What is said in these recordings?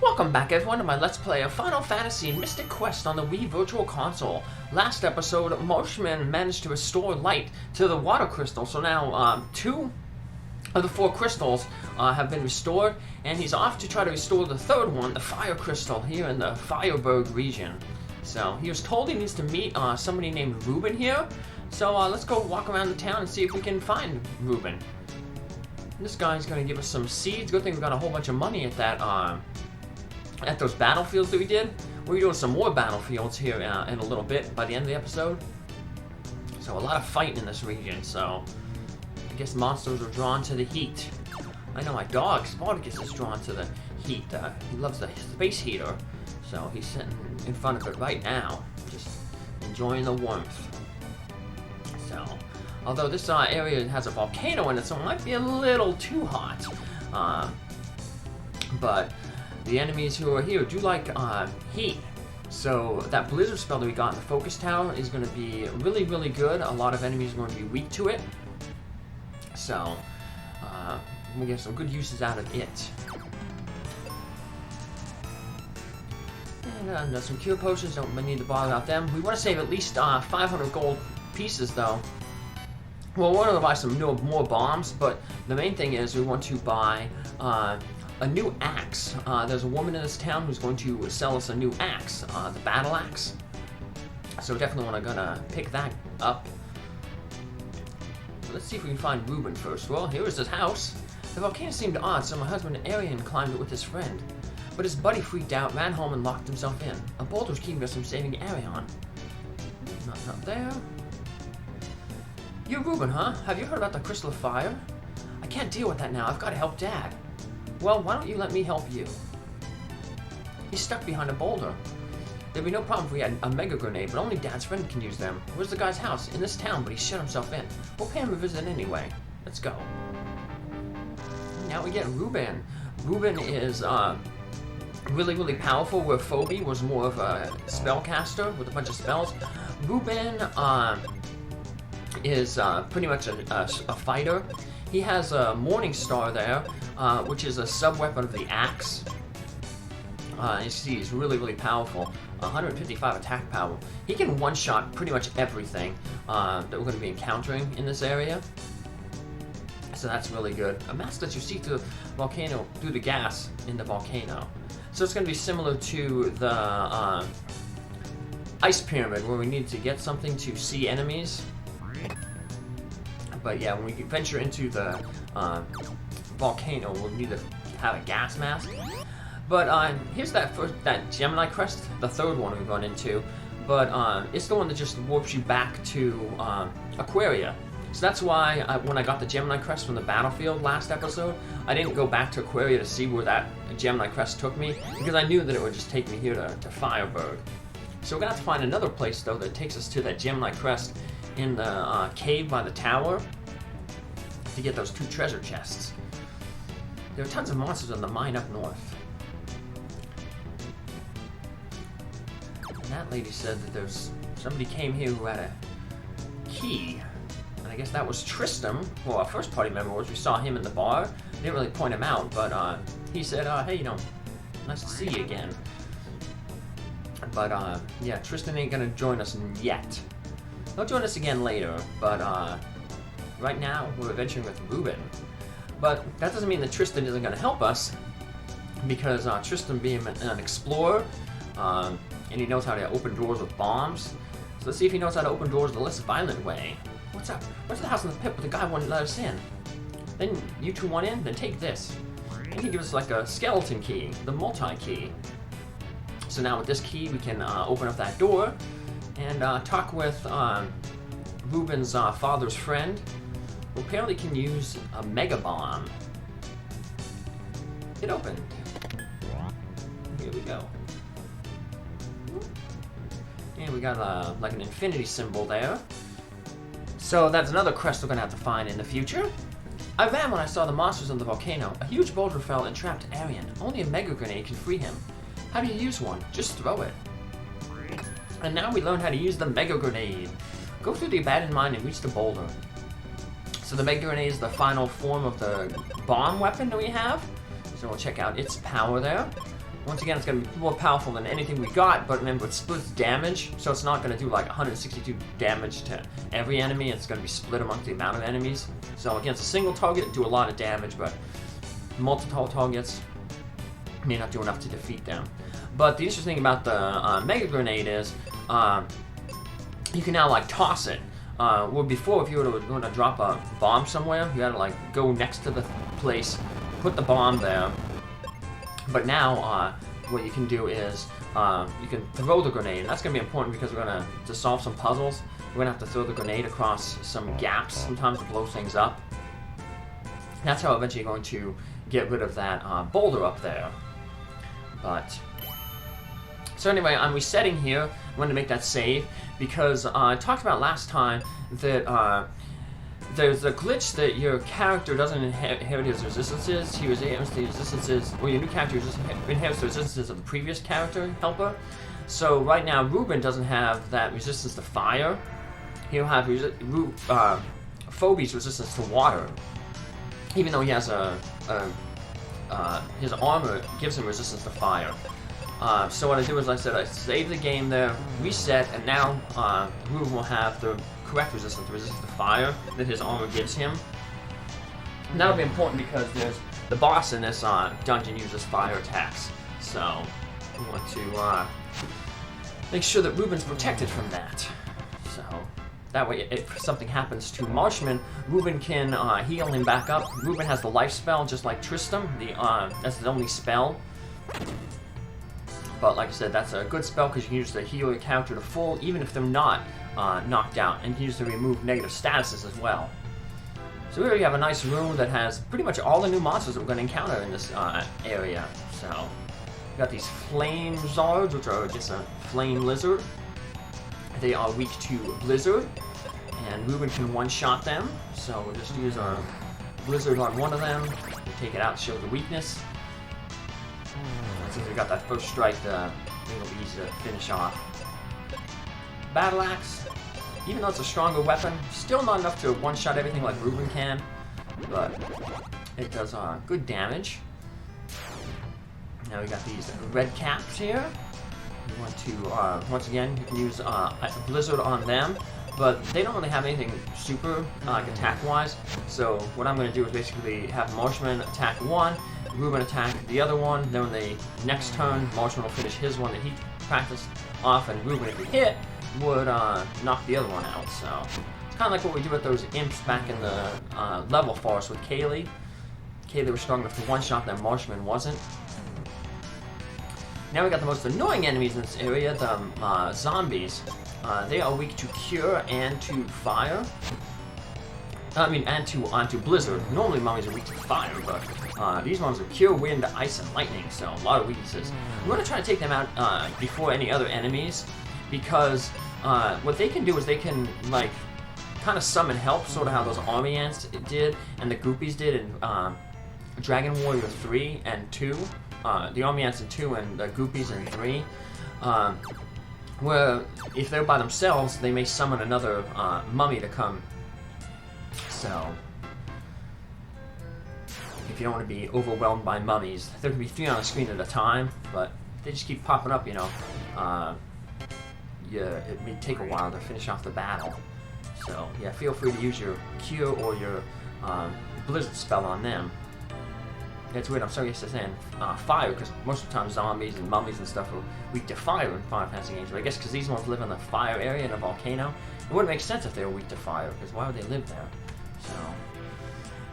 Welcome back everyone to my Let's Play of Final Fantasy Mystic Quest on the Wii Virtual Console. Last episode, Marshman managed to restore light to the water crystal, so now 2 of the 4 crystals have been restored, and he's off to try to restore the 3rd one, the fire crystal, here in the Fireberg region. So he was told he needs to meet somebody named Ruben here, so let's go walk around the town and see if we can find Ruben. This guy's going to give us some seeds. Good thing we got a whole bunch of money at that at those battlefields that we did. We're doing some more battlefields here in a little bit by the end of the episode. So a lot of fighting in this region, so I guess monsters are drawn to the heat. I know my dog, Spartacus, is drawn to the heat. He loves the space heater, so he's sitting in front of it right now, just enjoying the warmth. So, although this area has a volcano in it, so it might be a little too hot. But the enemies who are here do like heat, so that blizzard spell that we got in the focus tower is going to be really, really good. A lot of enemies are going to be weak to it, so we get some good uses out of it. And some cure potions, don't need to bother about them. We want to save at least 500 gold pieces though. Well, we want to buy some more bombs, but the main thing is we want to buy a new axe. There's a woman in this town who's going to sell us a new axe, the battle axe. So definitely gonna pick that up. Let's see if we can find Ruben first. Well, here is his house. The volcano seemed odd, so my husband Arian climbed it with his friend. But his buddy freaked out, ran home, and locked himself in. A boulder was keeping us from saving Arian. Not there. You're Ruben, huh? Have you heard about the Crystal of Fire? I can't deal with that now. I've got to help Dad. Well, why don't you let me help you? He's stuck behind a boulder. There'd be no problem if we had a mega grenade, but only Dad's friend can use them. Where's the guy's house? In this town, but he shut himself in. We'll pay him a visit anyway. Let's go. Now we get Ruben. Ruben is really, really powerful, where Phoebe was more of a spellcaster with a bunch of spells. Ruben is pretty much a fighter. He has a Morning Star there, which is a sub-weapon of the axe. You see, he's really, really powerful. 155 attack power. He can one-shot pretty much everything that we're going to be encountering in this area. So that's really good. A mask that you see through the volcano, through the gas in the volcano. So it's going to be similar to the ice pyramid, where we need to get something to see enemies. But yeah, when we venture into the volcano, we'll need to have a gas mask. But here's that Gemini Crest, the 3rd one we've run into. But it's the one that just warps you back to Aquaria. So that's why when I got the Gemini Crest from the battlefield last episode, I didn't go back to Aquaria to see where that Gemini Crest took me, because I knew that it would just take me here to Fireberg. So we're going to have to find another place, though, that takes us to that Gemini Crest in the cave by the tower to get those 2 treasure chests. There are tons of monsters in the mine up north. And that lady said that there's somebody came here who had a key. And I guess that was Tristan, well, our first party member was. We saw him in the bar. Didn't really point him out, but he said, hey, nice to see you again. But yeah, Tristan ain't gonna join us yet. He'll join us again later, but right now we're adventuring with Ruben. But that doesn't mean that Tristan isn't going to help us, because Tristan being an explorer, and he knows how to open doors with bombs. So let's see if he knows how to open doors the less violent way. What's up? Where's the house in the pit, but the guy wouldn't let us in? Then you 2 want in? Then take this. And he gives us like a skeleton key, the multi-key. So now with this key we can open up that door and talk with Ruben's father's friend, who apparently can use a mega bomb. It opened. Here we go. And we got like an infinity symbol there. So that's another crest we're going to have to find in the future. I ran when I saw the monsters on the volcano. A huge boulder fell and trapped Arian. Only a mega grenade can free him. How do you use one? Just throw it. And now we learn how to use the mega grenade. Go through the abandoned mine and reach the boulder. So the mega grenade is the final form of the bomb weapon that we have. So we'll check out its power there. Once again, it's going to be more powerful than anything we got, but remember, it splits damage, so it's not going to do like 162 damage to every enemy. It's going to be split amongst the amount of enemies. So against a single target, it do a lot of damage, but multiple targets may not do enough to defeat them. But the interesting thing about the Mega Grenade is you can now like toss it. Well, before, if you were to drop a bomb somewhere, you had to like go next to the place, put the bomb there. But now, what you can do is you can throw the grenade, and that's going to be important because we're going to solve some puzzles. We're going to have to throw the grenade across some gaps sometimes to blow things up. That's how eventually you're going to get rid of that boulder up there. But so anyway, I'm resetting here. I wanted to make that save because I talked about last time that there's a glitch that your character doesn't inherit his resistances. He inherits the resistances, or your new character inherits the resistances of the previous character helper. So right now, Ruben doesn't have that resistance to fire. He'll have Phoebe's resistance to water, even though he has his armor gives him resistance to fire. So what I did was, like I said, I saved the game there, reset, and now Ruben will have the correct resistance to fire that his armor gives him. And that'll be important because there's the boss in this dungeon uses fire attacks. So we want to make sure that Ruben's protected from that. So that way, if something happens to Marshman, Ruben can heal him back up. Ruben has the life spell, just like Tristram. That's his only spell. But like I said, that's a good spell because you can use to heal your character to full, even if they're not knocked out, and you can use to remove negative statuses as well. So we already have a nice room that has pretty much all the new monsters that we're going to encounter in this area. So we got these flame zards, which are just a flame lizard. They are weak to blizzard, and Ruben can one-shot them. So we'll just use our blizzard on one of them. We'll take it out to show the weakness. Since we got that first strike, I think it'll be easy to finish off. Battle Axe, even though it's a stronger weapon, still not enough to one-shot everything like Ruben can, but it does good damage. Now we got these red caps here. We want to, once again, you can use Blizzard on them, but they don't really have anything super attack-wise, so what I'm going to do is basically have Marshman attack one, Ruben attack the other one, then when the next turn, Marshman will finish his one that he practiced off, and Ruben, if he hit, would knock the other one out. So it's kind of like what we do with those imps back in the level forest with Kaylee. Kaylee was strong enough to one-shot them, Marshman wasn't. Now we got the most annoying enemies in this area, the zombies. They are weak to cure and to fire. And to blizzard. Normally mummies are weak to fire, but these ones are cure, wind, ice, and lightning, so a lot of weaknesses. We're going to try to take them out before any other enemies, because what they can do is they can, like, kind of summon help, sort of how those army ants did, and the goopies did in Dragon Warrior 3 and 2. The army ants in 2 and the goopies in 3. Where, if they're by themselves, they may summon another mummy to come. So, if you don't want to be overwhelmed by mummies, there can be 3 on the screen at a time, but they just keep popping up, you know. It may take a while to finish off the battle. So, yeah, feel free to use your cure or your blizzard spell on them. It's weird, I'm so used to saying fire, because most of the time zombies and mummies and stuff are weak to fire in Final Fantasy games, but I guess because these ones live in the fire area in a volcano, it wouldn't make sense if they were weak to fire, because why would they live there? So,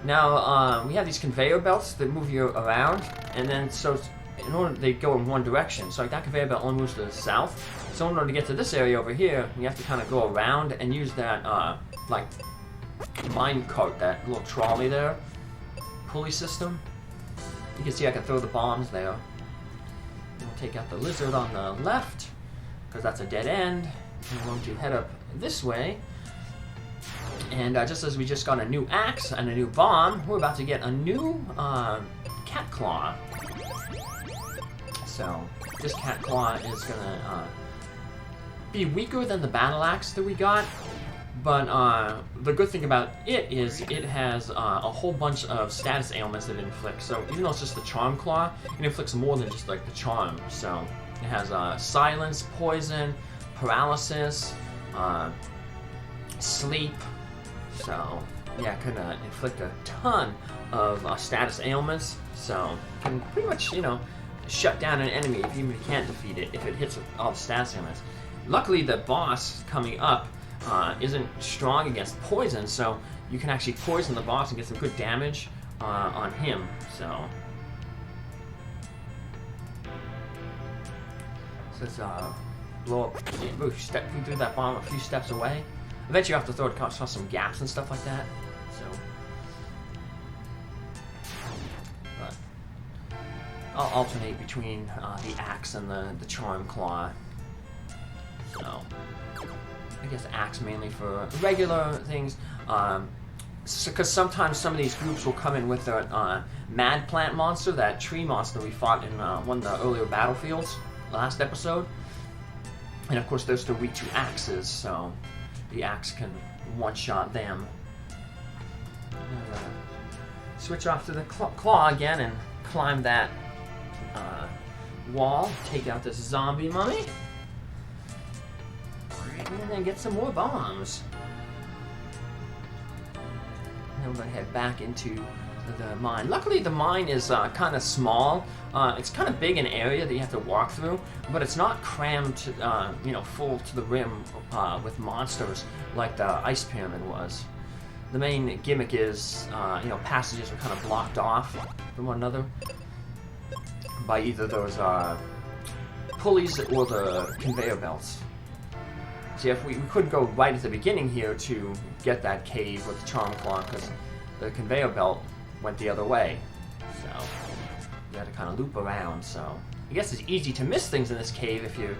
now we have these conveyor belts that move you around, and then so in order they go in one direction, so like that conveyor belt only moves to the south, so in order to get to this area over here, you have to kind of go around and use that like mine cart, that little trolley there, pulley system. You can see I can throw the bombs there. We'll take out the lizard on the left, because that's a dead end. I'm going to head up this way. And just as we just got a new axe and a new bomb, we're about to get a new cat claw. So this cat claw is going to be weaker than the battle axe that we got. But the good thing about it is it has a whole bunch of status ailments that it inflicts. So even though it's just the Charm Claw, it inflicts more than just like the charm. So it has silence, poison, paralysis, sleep. So yeah, it can inflict a ton of status ailments. So it can pretty much, you know, shut down an enemy if even if you can't defeat it if it hits with all the status ailments. Luckily, the boss coming up isn't strong against poison, so you can actually poison the boss and get some good damage on him. So let's blow up. Ooh, stepping through that bomb a few steps away. Eventually, you have to throw it across some gaps and stuff like that. So, but I'll alternate between the axe and the charm claw. So, I guess axe mainly for regular things. Because sometimes some of these groups will come in with a mad plant monster, that tree monster we fought in one of the earlier battlefields last episode. And of course, they're still weak to axes, so the axe can one-shot them. Switch off to the claw again and climb that wall. Take out this zombie mummy. And then get some more bombs. And we're going to head back into the mine. Luckily, the mine is kind of small. It's kind of big an area that you have to walk through, but it's not crammed, you know, full to the rim with monsters like the ice pyramid was. The main gimmick is, you know, passages are kind of blocked off from one another by either those pulleys or the conveyor belts. See, if we couldn't go right at the beginning here to get that cave with the charm claw because the conveyor belt went the other way. So you had to kind of loop around. So I guess it's easy to miss things in this cave if you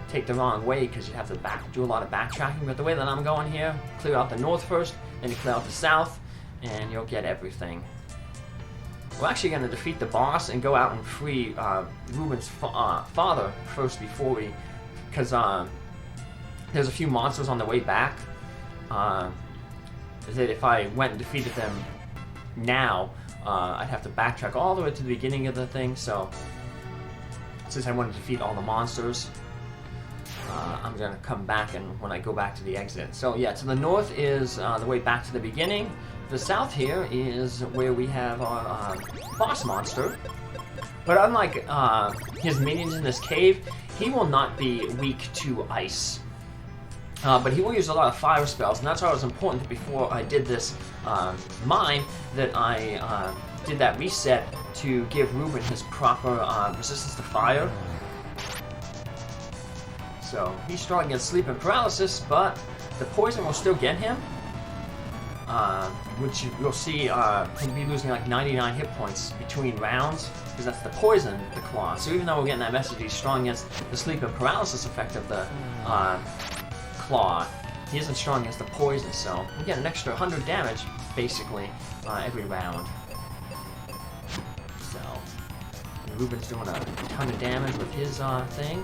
take the wrong way because you have to do a lot of backtracking. But the way that I'm going here, clear out the north first, then you clear out the south, and you'll get everything. We're actually going to defeat the boss and go out and free Ruben's father first before we, because there's a few monsters on the way back. That if I went and defeated them now, I'd have to backtrack all the way to the beginning of the thing. So since I want to defeat all the monsters, I'm gonna come back and when I go back to the exit. So yeah, to the north is the way back to the beginning. The south here is where we have our boss monster. But unlike his minions in this cave, he will not be weak to ice. But he will use a lot of fire spells, and that's why it was important before I did this mine that I did that reset to give Ruben his proper resistance to fire. So he's strong against sleep and paralysis, but the poison will still get him, which you'll see he'll be losing like 99 hit points between rounds, because that's the poison, the claw. So even though we're getting that message he's strong against the sleep and paralysis effect of the claw, he isn't strong against the poison, so we get an extra 100 damage basically every round. So Ruben's doing a ton of damage with his thing.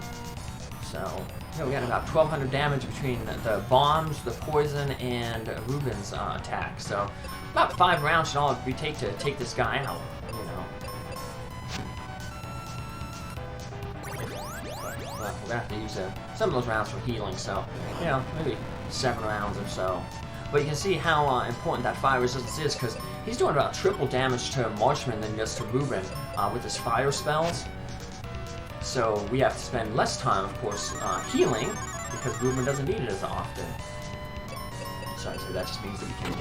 So yeah, we got about 1,200 damage between the bombs, the poison, and Ruben's attack. So about 5 rounds should all we take to take this guy out, you know. Well, we're gonna have to use some of those rounds for healing, so, you know, maybe 7 rounds or so. But you can see how important that fire resistance is, because he's doing about triple damage to Marshman than just to Ruben with his fire spells. So we have to spend less time, of course, healing, because Ruben doesn't need it as often. So that just means that we can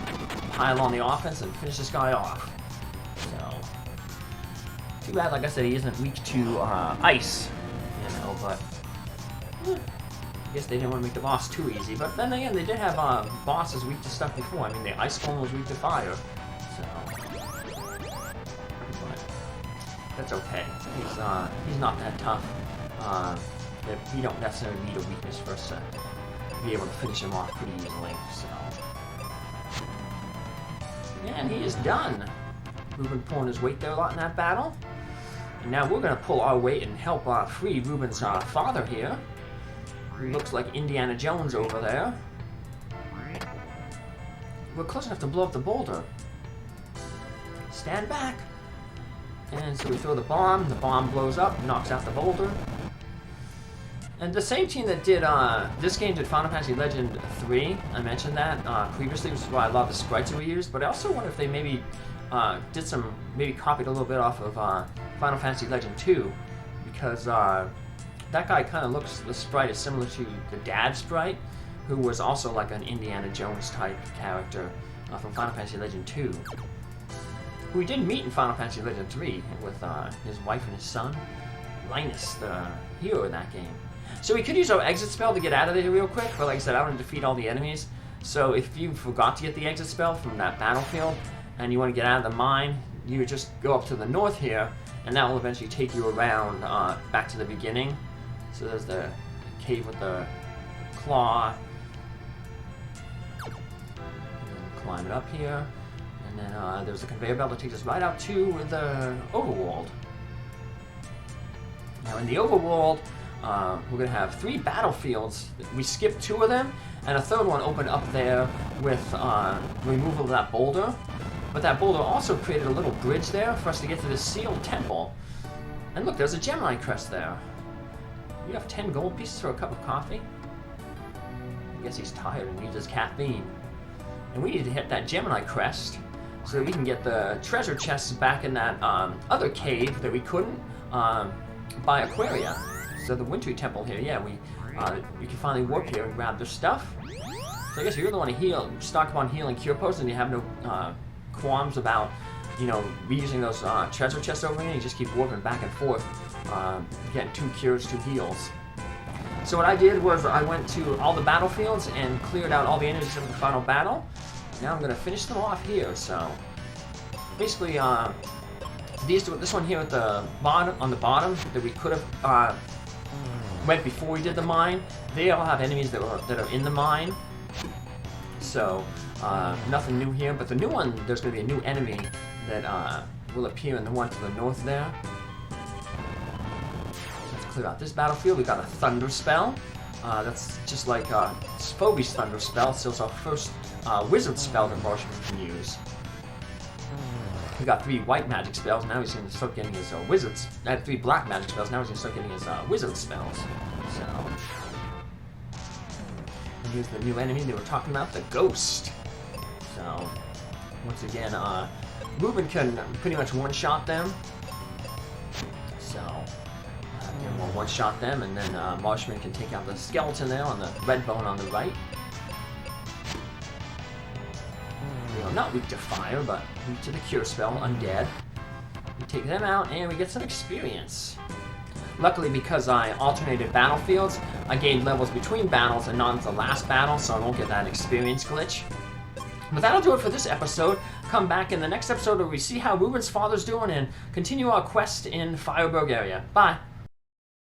pile on the offense and finish this guy off. So, too bad, like I said, he isn't weak to ice, you know, but I guess they didn't want to make the boss too easy. But then again, they did have bosses weak to stuff before. I mean, the ice golem was weak to fire, so but that's okay. He's not that tough. We don't necessarily need a weakness for us to be able to finish him off pretty easily. So, and he is done. Ruben pulling his weight there a lot in that battle. And now we're going to pull our weight and help free Ruben's father here. Looks like Indiana Jones over there. we're close enough to blow up the boulder. Stand back. And so we throw the bomb blows up, knocks out the boulder. And the same team that did, this game did Final Fantasy Legend 3, I mentioned that previously, which is why I love the sprites that we used, but I also wonder if they maybe maybe copied a little bit off of Final Fantasy Legend 2, because that guy kind of looks, the sprite is similar to the dad sprite, who was also like an Indiana Jones type character from Final Fantasy Legend 2. Who we did meet in Final Fantasy Legend 3 with his wife and his son, Linus, the hero in that game. So we could use our exit spell to get out of there real quick, but like I said, I want to defeat all the enemies. So if you forgot to get the exit spell from that battlefield, and you want to get out of the mine, you would just go up to the north here, and that will eventually take you around back to the beginning. So there's the cave with the claw. And then climb it up here. And then there's a conveyor belt that takes us right out to the overworld. Now in the overworld, we're going to have 3 battlefields. We skipped 2 of them, and a third one opened up there with removal of that boulder. But that boulder also created a little bridge there for us to get to this sealed temple. And look, there's a Gemini crest there. You have 10 gold pieces for a cup of coffee? I guess he's tired and needs his caffeine. And we need to hit that Gemini crest so that we can get the treasure chests back in that other cave that we couldn't by Aquaria. So the Wintry Temple here, yeah, we can finally warp here and grab their stuff. So I guess if you really want to heal, stock upon healing cure potions and you have no qualms about, you know, reusing those treasure chests over again, you just keep warping back and forth, getting 2 cures, 2 heals. So what I did was I went to all the battlefields and cleared out all the enemies in the final battle. Now I'm going to finish them off here. So basically, this one here at the bottom, on the bottom, that we could have went before we did the mine, they all have enemies that are in the mine. So nothing new here, but the new one, there's going to be a new enemy that will appear in the one to the north there. Let's clear out this battlefield. We got a Thunder Spell. That's just like Phobe's Thunder Spell, so it's our first wizard spell that Marshman can use. We got 3 white magic spells, now he's going to start getting his wizards. I had 3 black magic spells, now he's going to start getting his wizard spells. So, and here's the new enemy they were talking about, the Ghost. So, once again, Ruben can pretty much one-shot them. So, we'll one-shot them, and then Marshman can take out the skeleton there on the red bone on the right. You know, not weak to fire, but weak to the cure spell, undead. We take them out, and we get some experience. Luckily, because I alternated battlefields, I gained levels between battles and not into the last battle, so I won't get that experience glitch. But that'll do it for this episode. Come back in the next episode where we see how Ruben's father's doing and continue our quest in Fireburg area. Bye!